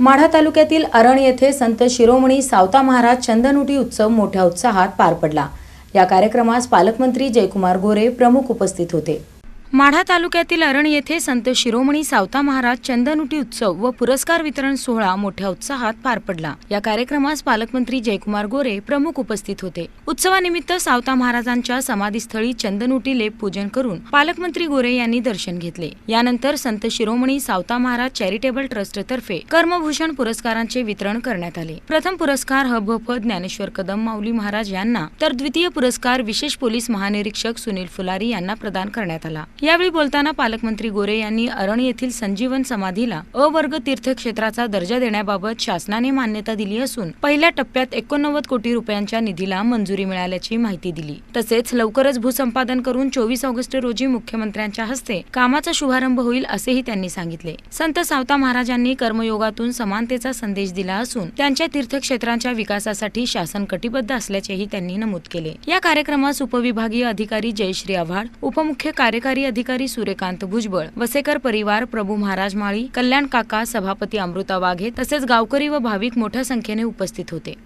माढा तालुक्यातील अरण येथे संत शिरोमणी सावता महाराज चंदनुटी उत्सव मोठ्या उत्साहात पार पडला। या कार्यक्रमास पालकमंत्री जयकुमार गोरे प्रमुख उपस्थित होते। माढा तालुक्यातील अरण येथे संत शिरोमणी सावता महाराज चंदनुटी उत्सव व पुरस्कार वितरण सोहळा मोठ्या उत्साहात पार पडला। या कार्यक्रमास पालकमंत्री जयकुमार गोरे प्रमुख उपस्थित होते। उत्सवानिमित्त सावता महाराजांच्या समाधीस्थळी चंदनुटी लेप पूजन करून पालकमंत्री गोरे यांनी दर्शन घेतले। यानंतर संत शिरोमणी सावता महाराज चॅरिटेबल ट्रस्ट तर्फे कर्मभूषण पुरस्कारांचे वितरण करण्यात आले। प्रथम पुरस्कार हबहप ज्ञानेश्वर कदम माऊली महाराज यांना, तर द्वितीय पुरस्कार विशेष पोलीस महानिरीक्षक सुनील फुलारी यांना प्रदान करण्यात आला। यावेळी बोलताना पालकमंत्री गोरे यांनी अरण येथील संजीवन समाधीला अ वर्ग तीर्थक्षेत्राचा दर्जा देण्याबाबत शासनाने मान्यता दिली असून पहिल्या टप्प्यात 89 कोटी रुपयांच्या निधीला मंजुरी मिळाल्याची माहिती दिली। तसेच लवकरच भूसंपादन करून 24 ऑगस्ट रोजी मुख्यमंत्र्यांच्या हस्ते कामाचा शुभारंभ होईल असेही त्यांनी सांगितले। संत सावता महाराजांनी कर्मयोगातून समानतेचा संदेश दिला असून त्यांच्या तीर्थक्षेत्रांच्या विकासासाठी शासन कटिबद्ध असल्याचेही त्यांनी नमूद केले। या कार्यक्रमास उपविभागीय अधिकारी जयश्री आव्हाड, उपमुख्य कार्यकारी अधिकारी सूर्यकांत भुजबळ, वसेकर परिवार, प्रभू महाराज माळी, कल्याण काका, सभापती अमृता वाघे तसेच गावकरी व भाविक मोठ्या संख्येने उपस्थित होते।